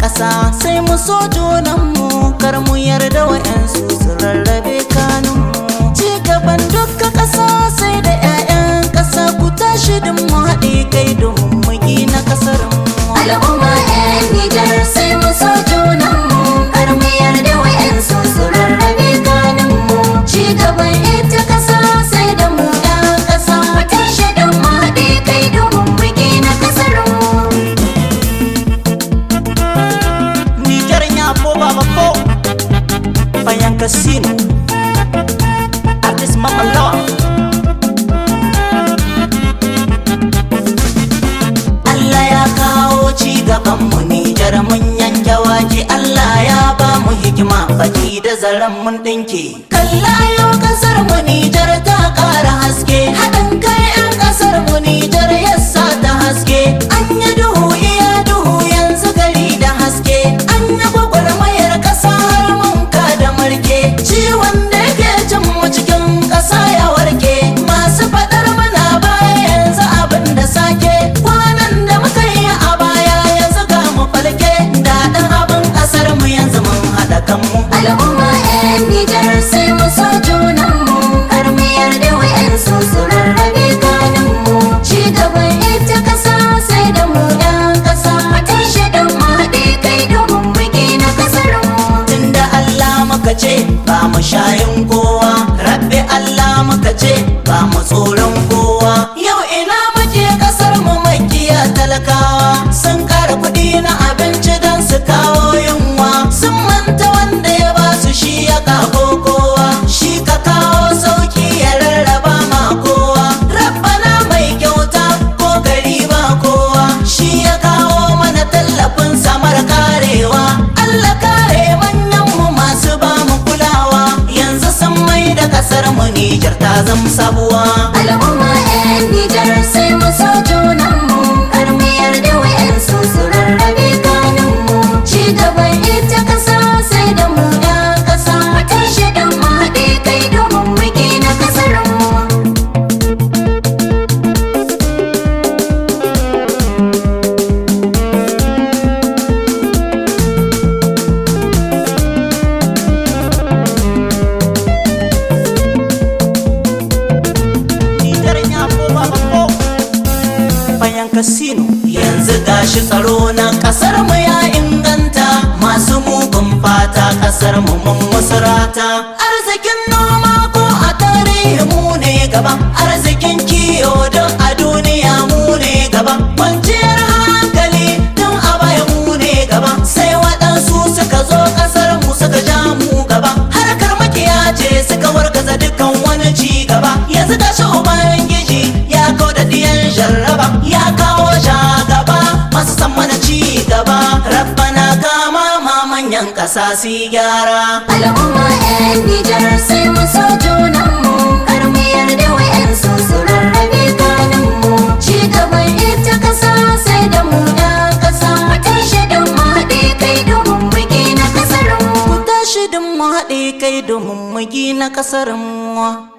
ƙasa sai mu so junanmu, kar mu yarda wa'yansu su rarrabe kanunmu. Ci gaban dukka ƙasa sai da 'ya'yan ƙasa, ku tashi din mu haɗe kai domin mu gina ƙasarmu. Al'umma 'yan Nijar sai mu so junanmu, kar mu yarda wa'yansu su rarrabe kanunmu. Ci gaban ita ƙasa sai da mu 'yan ƙasa, mu tashi din mu haɗe kai domin mu gina ƙasarmu. Nijar nya po baba po Payang Casino Artis Mama Lawa. Allah ya kawo ci gaban mu Nijar mun yanke wake, Allah ya ba mu hikima baki da zaren mun dinke. Kalla yau kasar mu Nijar ta ƙara haske, haɗin kai 'yan kasar mu Nijar yasa ta haske. An yi duhu iya duhu yanzu gari da haske, an yi gwagwarmayar ƙasa har mun ka da marke. Ciwon da yake jin mu cikin ƙasa ya warke, masu faɗar muna baya yanzu abin da sake. Kwanan da muka yi a baya yanzu ga mu falke, daɗin abin ƙasar mu yanzu mun haɗa kanmu. Al'umma 'yan Nijar sai mu so junanmu, kar mu yarda wa'yansu su rarrabe kanunmu. Ci gaban ita ƙasa sai da mu 'yan ƙasa, mu tashi don mu haɗe kai domin mu gina ƙasarmu. Tunda Allah muka ce ba mu shayin kowa, rabbi Allah muka ce ba mu tsoron kowa. Yau ina muke ƙasar mu makiya talakawa, sun ƙara kuɗi na abinci don su kawo yunwa. Sun manta wanda ya ba su shi ya kago kowa, shi ka kawo sauki ya rarraba ma kowa. Rabbana mai kyauta ko gari ba kowa, shi ya kawo mana tallafin samar karewa. Allah kare manyan mu masu ba mu kulawa, yanzu sun mai da kasar mu Nijar ta zam sabuwa. Al'umma 'yan Nijar sai mu so junanmu, kar mu yarda wa'yansu su rarrabe kanunmu. Ci gaban ita ƙasa sai da mu 'yan ƙasa, mu tashi don mu haɗe kai domin mu gina ƙasarmu. Nijar nya po baba po Payang Casino. Yanzu gashi tsaro na kasar mu ya inganta, masu mugun fata kasar mu mun musrata. Arzikin noma ko a tarihi mu ne gaba, arzikin kiyo don a duniya mu ne gaba. Kwanciyar hankali tun a baya mu ne gaba, sai waɗansu suka zo kasar mu suka ja mu gaba. Harkar makiya ce suka wargaza dukkan wani ci gaba. Yanzu gashi ubangiji ya kawo da diyan jarraba, ya kawo shagaba masu san mana ci gaba. Rabbana kama ma manyan ƙasa su yi gyara. Al'umma 'yan Nijar sai mu so junanmu, kar mu yarda wa'yansu su rarrabe kanunmu. Ci gaban ita ƙasa sai da mu 'yan ƙasa, mu tashi don mu haɗe kai domin mu gina ƙasarmu. Ku tashi din mu haɗe kai domin mu gina ƙasar mu.